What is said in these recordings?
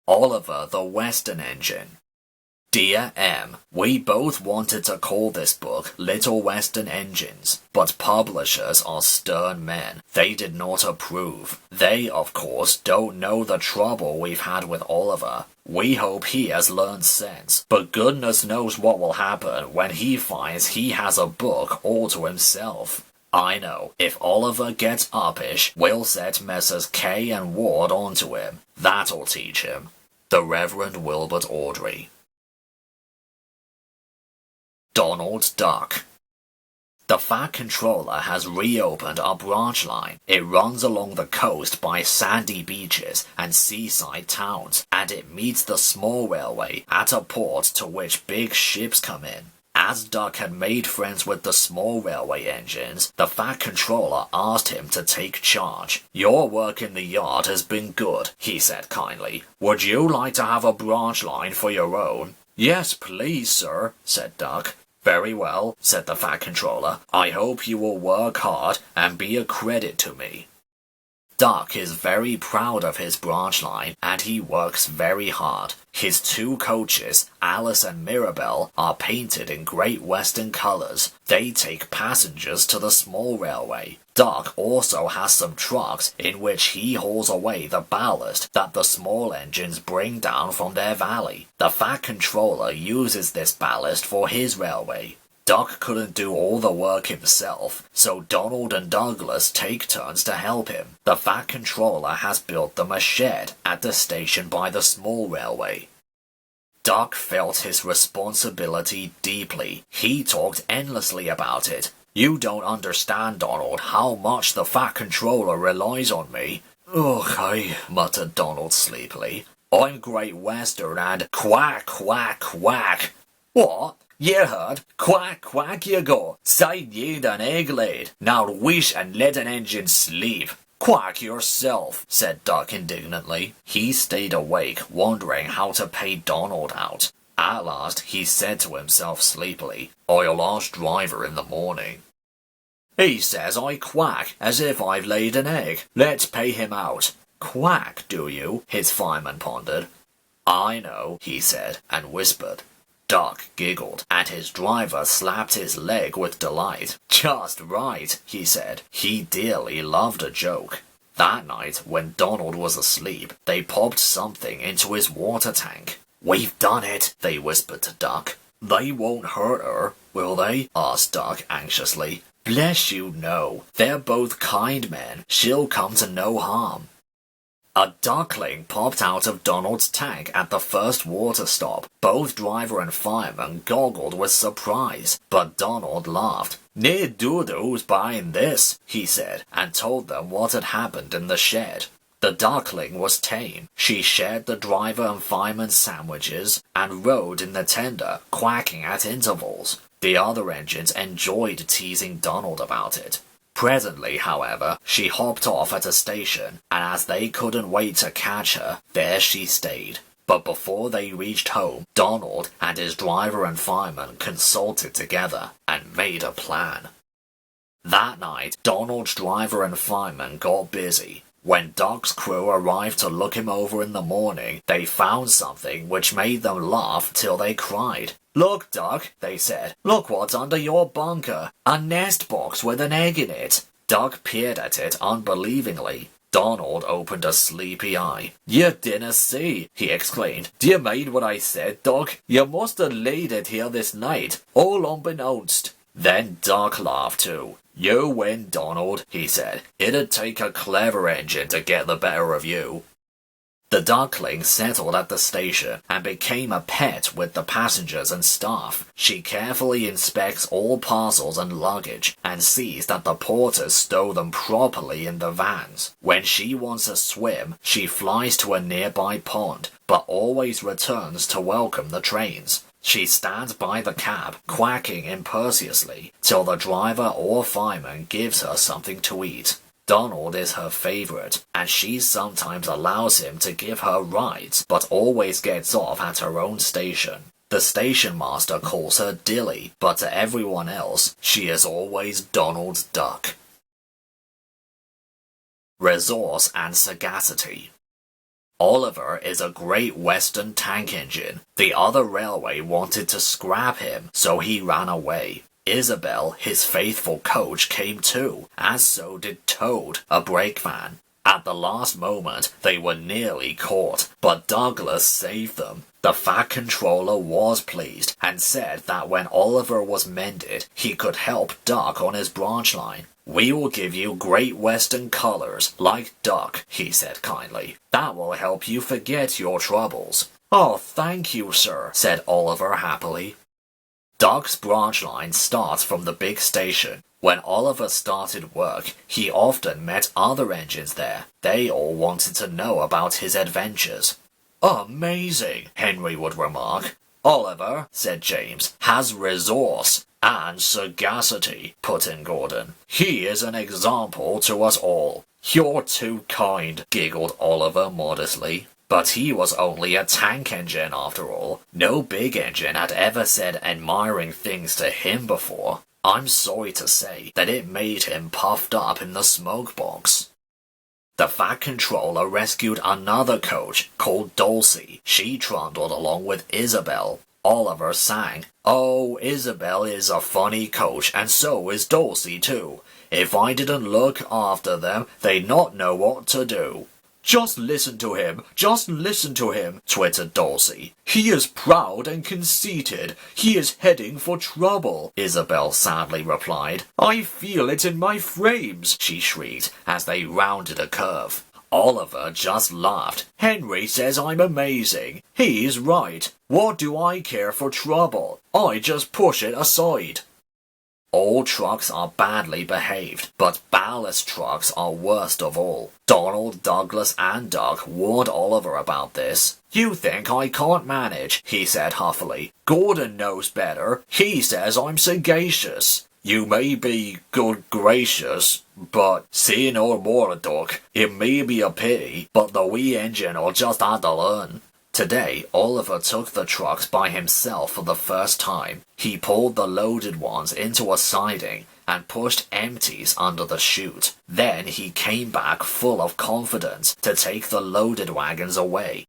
Oliver the Western Engine. Dear M, we both wanted to call this book Little Western Engines, but publishers are stern men. They did not approve. They, of course, don't know the trouble we've had with Oliver. We hope he has learned sense, but goodness knows what will happen when he finds he has a book all to himself. I know, if Oliver gets uppish, we'll set Messrs. K and Ward onto him. That'll teach him. The Reverend Wilbert Audrey. Donald Duck. The Fat Controller has reopened a branch line. It runs along the coast by sandy beaches and seaside towns, and it meets the small railway at a port to which big ships come in. As Duck had made friends with the small railway engines, the Fat Controller asked him to take charge. Your work in the yard has been good, he said kindly. Would you like to have a branch line for your own? Yes, please, sir, said Duck. Very well, said the Fat Controller. I hope you will work hard and be a credit to me. Duck is very proud of his branch line, and he works very hard. His two coaches, Alice and Mirabelle, are painted in Great Western colors. They take passengers to the small railway. Duck also has some trucks in which he hauls away the ballast that the small engines bring down from their valley. The Fat Controller uses this ballast for his railway. Duck couldn't do all the work himself, so Donald and Douglas take turns to help him. The Fat Controller has built them a shed at the station by the small railway. Duck felt his responsibility deeply. He talked endlessly about it. You don't understand, Donald, how much the Fat Controller relies on me. Okay, muttered Donald sleepily. I'm Great Western and quack, quack, quack. What? You heard? Quack, quack you go. Say you'd an egg laid. Now wish and let an engine sleep. Quack yourself, said Duck indignantly. He stayed awake, wondering how to pay Donald out. At last, he said to himself sleepily, I'll ask driver in the morning. He says I quack, as if I've laid an egg. Let's pay him out. Quack, do you? His fireman pondered. I know, he said, and whispered. Duck giggled, and his driver slapped his leg with delight. Just right, he said. He dearly loved a joke. That night, when Donald was asleep, they popped something into his water tank. We've done it, they whispered to Duck. They won't hurt her, will they? Asked Duck anxiously. Bless you, no. They're both kind men. She'll come to no harm. A duckling popped out of Donald's tank at the first water stop. Both driver and fireman goggled with surprise, but Donald laughed. Near Doodoo's buying this, he said, and told them what had happened in the shed. The duckling was tame. She shared the driver and fireman's sandwiches and rode in the tender, quacking at intervals. The other engines enjoyed teasing Donald about it. Presently, however, she hopped off at a station, and as they couldn't wait to catch her, there she stayed. But before they reached home, Donald and his driver and fireman consulted together and made a plan. That night, Donald's driver and fireman got busy. When Duck's crew arrived to look him over in the morning, they found something which made them laugh till they cried. Look, Duck, they said. Look what's under your bunker. A nest box with an egg in it. Duck peered at it unbelievingly. Donald opened a sleepy eye. You didn't see, he exclaimed. Do you mind what I said, Duck? You must have laid it here this night, all unbeknownst. Then Duck laughed too. You win, Donald, he said. It'd take a clever engine to get the better of you. The duckling settled at the station and became a pet with the passengers and staff. She carefully inspects all parcels and luggage and sees that the porters stow them properly in the vans. When she wants a swim, she flies to a nearby pond, but always returns to welcome the trains. She stands by the cab, quacking imperiously, till the driver or fireman gives her something to eat. Donald is her favorite, and she sometimes allows him to give her rides, but always gets off at her own station. The station master calls her Dilly, but to everyone else, she is always Donald Duck. Resource and sagacity. Oliver is a Great Western tank engine. The other railway wanted to scrap him, so he ran away. Isabel, his faithful coach, came too, as so did Toad, a brake van. At the last moment, they were nearly caught, but Douglas saved them. The Fat Controller was pleased, and said that when Oliver was mended, he could help Duck on his branch line. "We will give you Great Western colors, like Duck," he said kindly. "That will help you forget your troubles." "Oh, thank you, sir," said Oliver happily. Duck's branch line starts from the big station. When Oliver started work, he often met other engines there. They all wanted to know about his adventures. "Amazing," Henry would remark. "Oliver," said James, "has resource." "And sagacity," put in Gordon. "He is an example to us all." "You're too kind," giggled Oliver modestly. But he was only a tank engine after all. No big engine had ever said admiring things to him before. I'm sorry to say that it made him puffed up in the smoke box. The Fat Controller rescued another coach called Dulcie. She trundled along with Isabel. Oliver sang, "Oh, Isabel is a funny coach, and so is Dulcie too. If I didn't look after them, they'd not know what to do." "Just listen to him, twittered Dulcie. "He is proud and conceited. He is heading for trouble," Isabel sadly replied. "I feel it in my frames," she shrieked as they rounded a curve. Oliver just laughed. "Henry says I'm amazing. He's right. What do I care for trouble? I just push it aside." All trucks are badly behaved, but ballast trucks are worst of all. Donald, Douglas, and Doug warned Oliver about this. "You think I can't manage," he said huffily. "Gordon knows better. He says I'm sagacious." "You may be good gracious, but see no more, Doc. It may be a pity, but the wee engine'll just have to learn." Today, Oliver took the trucks by himself for the first time. He pulled the loaded ones into a siding and pushed empties under the chute. Then he came back full of confidence to take the loaded wagons away.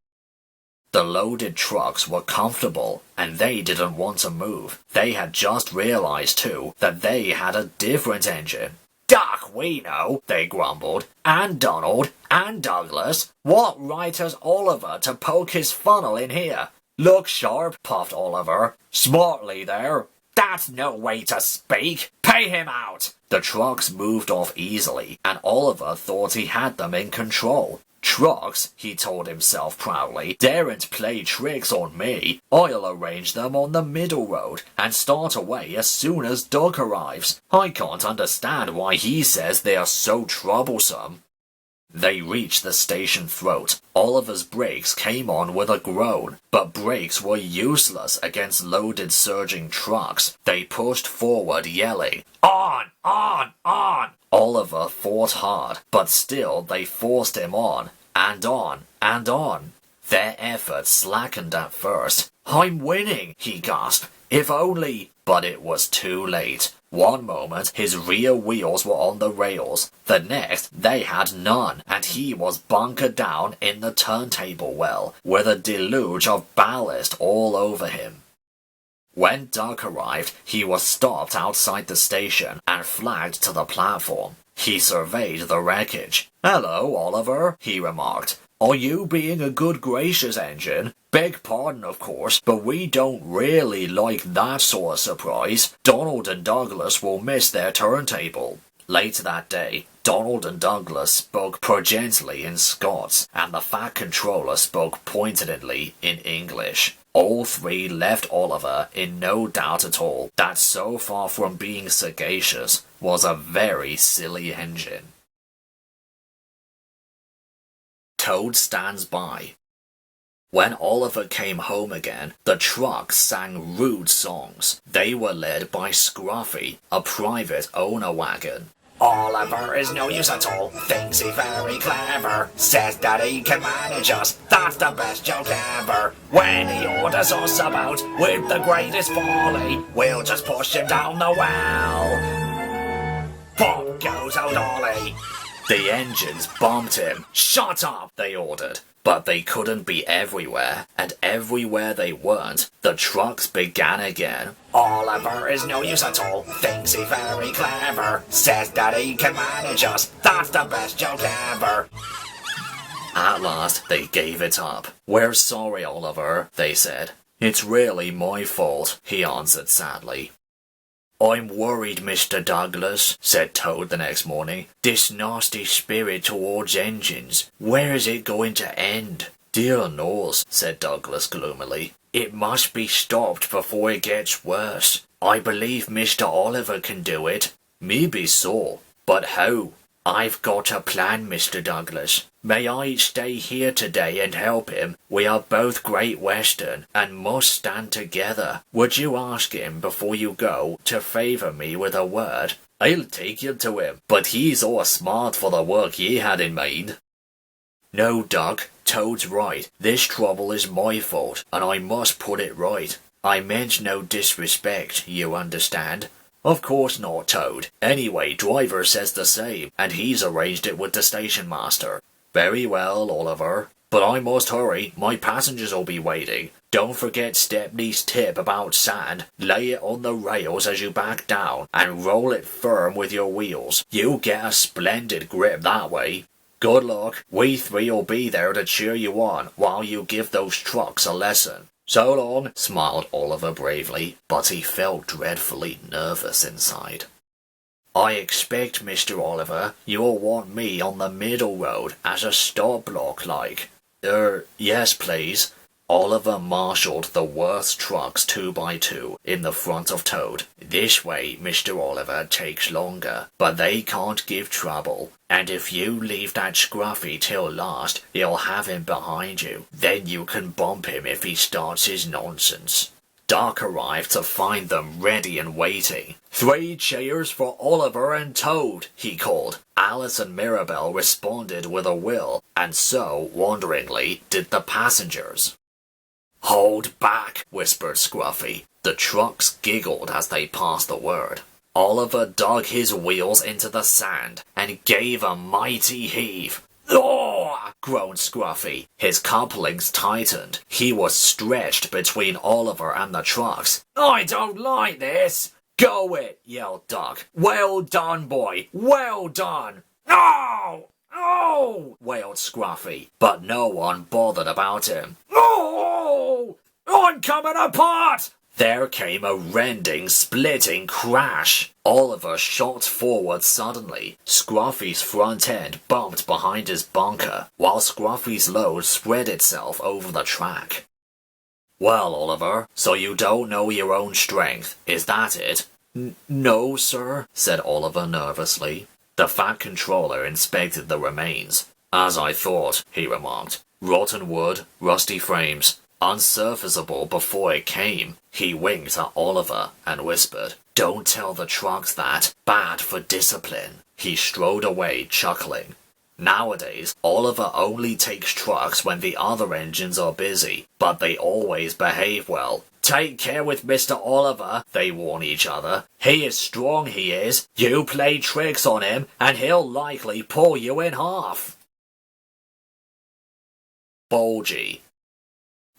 The loaded trucks were comfortable, and they didn't want to move. They had just realized, too, that they had a different engine. "Duck, we know," they grumbled. "And Donald, and Douglas. What right has Oliver to poke his funnel in here?" "Look sharp," puffed Oliver. "Smartly there." "That's no way to speak. Pay him out." The trucks moved off easily, and Oliver thought he had them in control. "Trucks," he told himself proudly, "daren't play tricks on me. I'll arrange them on the middle road and start away as soon as Doug arrives. I can't understand why he says they are so troublesome." They reached the station throat. Oliver's brakes came on with a groan, but brakes were useless against loaded surging trucks. They pushed forward yelling, "On! On! On!" Oliver fought hard, but still they forced him on, and on, and on. Their efforts slackened at first. "I'm winning," he gasped. "If only—" But it was too late. One moment his rear wheels were on the rails, the next they had none, and he was bunkered down in the turntable well, with a deluge of ballast all over him. When Doug arrived, he was stopped outside the station and flagged to the platform. He surveyed the wreckage. "Hello, Oliver," he remarked. "Are you being a good gracious engine? Beg pardon, of course, but we don't really like that sort of surprise. Donald and Douglas will miss their turntable." Later that day, Donald and Douglas spoke progently in Scots, and the Fat Controller spoke pointedly in English. All three left Oliver in no doubt at all that so far from being sagacious was a very silly engine. Toad stands by. When Oliver came home again, the trucks sang rude songs. They were led by Scruffy, a private owner wagon. "Oliver is no use at all, thinks he very clever, says that he can manage us, that's the best joke ever. When he orders us about with the greatest folly, we'll just push him down the well. Pop goes out Ollie." The engines bumped him. "Shut up," they ordered. But they couldn't be everywhere, and everywhere they weren't, the trucks began again. Oliver is no use at all, thinks he's very clever, says that he can manage us, that's the best joke ever. At last, they gave it up. We're sorry, Oliver, they said. It's really my fault, he answered sadly. I'm worried, Mr. Douglas, said Toad the next morning. This nasty spirit towards engines, where is it going to end? Dear knows, said Douglas gloomily. It must be stopped before it gets worse. I believe Mr. Oliver can do it. Maybe so, but how? I've got a plan, Mr. Douglas. May I stay here today and help him? We are both Great Western and must stand together. Would you ask him before you go to favour me with a word? I'll take you to him, but he's all smart for the work he had in mind. No, Doug, Toad's right. This trouble is my fault, and I must put it right. I meant no disrespect, you understand. Of course not, Toad. Anyway, Driver says the same, and he's arranged it with the station master. Very well, Oliver. But I must hurry. My passengers'll be waiting. Don't forget Stepney's tip about sand. Lay it on the rails as you back down, and roll it firm with your wheels. You'll get a splendid grip that way. Good luck. We three'll be there to cheer you on while you give those trucks a lesson. So long, smiled Oliver bravely, but he felt dreadfully nervous inside. I expect, Mr. Oliver, you'll want me on the middle road as a stop block like. Yes, please. Oliver marshalled the worst trucks 2 by 2 in the front of Toad. This way, Mr. Oliver, takes longer, but they can't give trouble. And if you leave that Scruffy till last, you'll have him behind you. Then you can bump him if he starts his nonsense. Doc arrived to find them ready and waiting. 3 cheers for Oliver and Toad, he called. Alice and Mirabel responded with a will, and so, wonderingly, did the passengers. Hold back, whispered Scruffy. The trucks giggled as they passed the word. Oliver dug his wheels into the sand and gave a mighty heave. "Oh!" groaned Scruffy. His couplings tightened. He was stretched between Oliver and the trucks. "I don't like this." "Go it!" yelled Doc. "Well done, boy! Well done!" "No! Oh!" wailed Scruffy, but no one bothered about him. "Oh! I'm coming apart!" There came a rending, splitting crash. Oliver shot forward suddenly. Scruffy's front end bumped behind his bunker, while Scruffy's load spread itself over the track. "Well, Oliver, so you don't know your own strength, is that it?" No, sir," said Oliver nervously. The Fat Controller inspected the remains. "As I thought," he remarked. "Rotten wood, rusty frames, unsurfaceable before it came." He winked at Oliver and whispered, "Don't tell the trucks that. Bad for discipline." He strode away, chuckling. Nowadays, Oliver only takes trucks when the other engines are busy, but they always behave well. "Take care with Mr. Oliver," they warn each other. "He is strong, he is. You play tricks on him, and he'll likely pull you in half." Bulgy.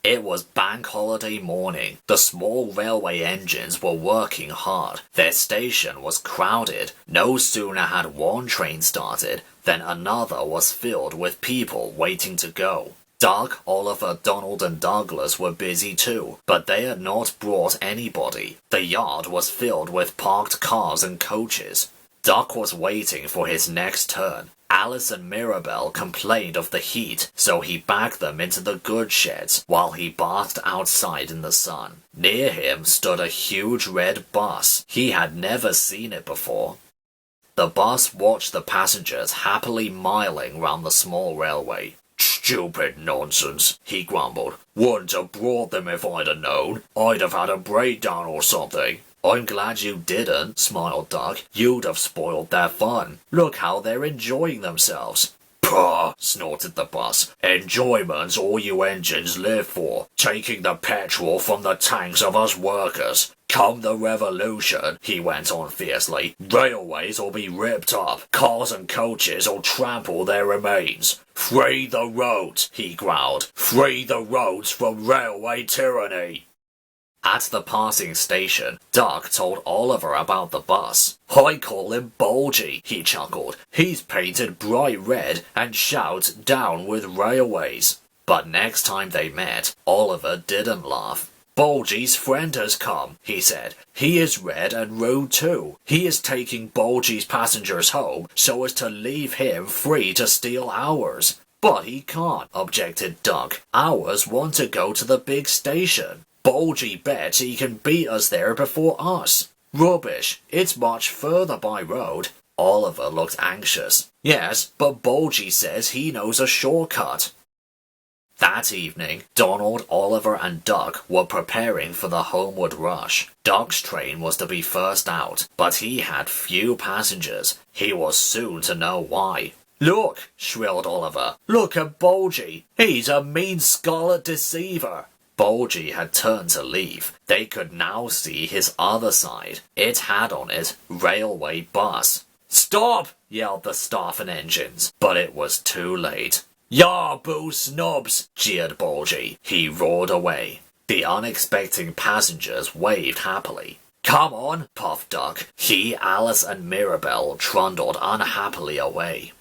It was Bank Holiday morning. The small railway engines were working hard. Their station was crowded. No sooner had one train started than another was filled with people waiting to go. Doug, Oliver, Donald, and Douglas were busy too, but they had not brought anybody. The yard was filled with parked cars and coaches. Doc was waiting for his next turn. Alice and Mirabel complained of the heat, so he backed them into the goods sheds while he bathed outside in the sun. Near him stood a huge red bus. He had never seen it before. The bus watched the passengers happily miling round the small railway. "Stupid nonsense," he grumbled. "Wouldn't have brought them if I'd have known. I'd have had a breakdown or something." "I'm glad you didn't," smiled Doc. "You'd have spoiled their fun. Look how they're enjoying themselves." "Pah!" snorted the bus. "Enjoyment's all you engines live for. Taking the petrol from the tanks of us workers. Come the revolution, he went on fiercely, railways will be ripped up, cars and coaches will trample their remains. Free the roads, he growled. Free the roads from railway tyranny. At the passing station, Duck told Oliver about the bus. I call him Bulgy, he chuckled. He's painted bright red and shouts down with railways. But next time they met, Oliver didn't laugh. Bulgy's friend has come, he said. He is red and rude too. He is taking Bulgy's passengers home so as to leave him free to steal ours. But he can't, objected Duck. Ours want to go to the big station. Bulgy bets he can beat us there before us. Rubbish, it's much further by road. Oliver looked anxious. Yes, but Bulgy says he knows a shortcut. That evening, Donald, Oliver and Duck were preparing for the homeward rush. Duck's train was to be first out, but he had few passengers. He was soon to know why. Look, shrilled Oliver. Look at Bulgy. He's a mean scarlet deceiver. Bulgy had turned to leave. They could now see his other side. It had on it railway bus. Stop! Yelled the staff and engines, but it was too late. Yah, boo snobs! Jeered Bulgy. He roared away. The unexpected passengers waved happily. Come on, puffed Duck. He, Alice and Mirabel trundled unhappily away.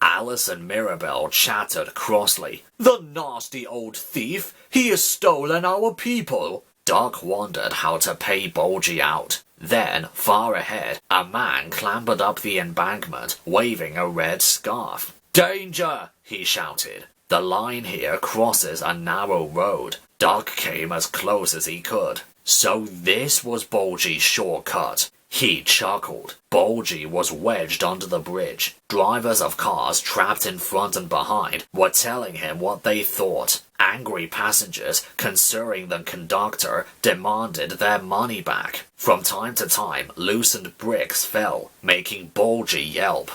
Alice and Mirabel chattered crossly. The nasty old thief! He has stolen our people! Duck wondered how to pay Bulgy out. Then, far ahead, a man clambered up the embankment, waving a red scarf. Danger! He shouted. The line here crosses a narrow road. Duck came as close as he could. So this was Bulgy's shortcut. He chuckled. Bulgy was wedged under the bridge. Drivers of cars trapped in front and behind were telling him what they thought. Angry passengers, concerning the conductor, demanded their money back. From time to time, loosened bricks fell, making Bulgy yelp.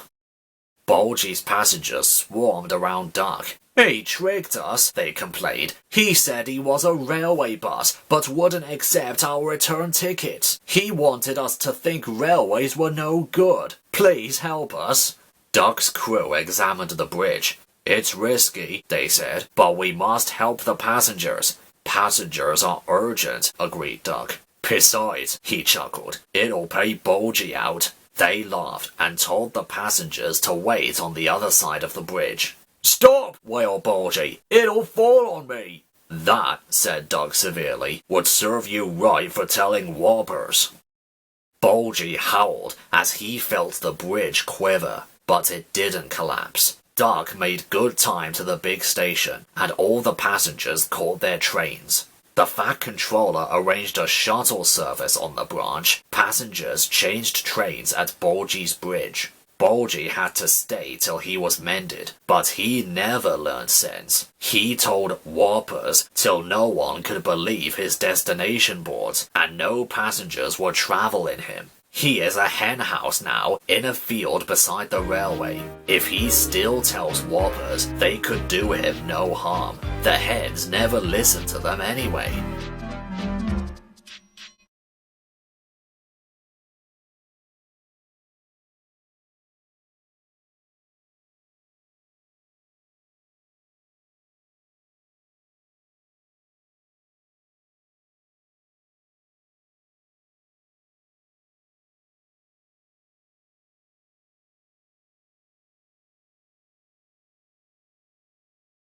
Bulgy's passengers swarmed around Duck. He tricked us, they complained. He said he was a railway bus, but wouldn't accept our return tickets. He wanted us to think railways were no good. Please help us. Duck's crew examined the bridge. It's risky, they said, but we must help the passengers. Passengers are urgent, agreed Duck. Besides, he chuckled, it'll pay Bulgy out. They laughed and told the passengers to wait on the other side of the bridge. Stop! Wailed Bulgy. It'll fall on me. That, said Duck severely, would serve you right for telling whoppers. Bulgy howled as he felt the bridge quiver, but it didn't collapse. Duck made good time to the big station, and all the passengers caught their trains. The Fat Controller arranged a shuttle service on the branch. Passengers changed trains at Bulgy's bridge. Bulgy had to stay till he was mended, but he never learned sense. He told whoppers till no one could believe his destination boards, and no passengers would travel in him. He is a henhouse now, in a field beside the railway. If he still tells whoppers, they could do him no harm. The hens never listen to them anyway.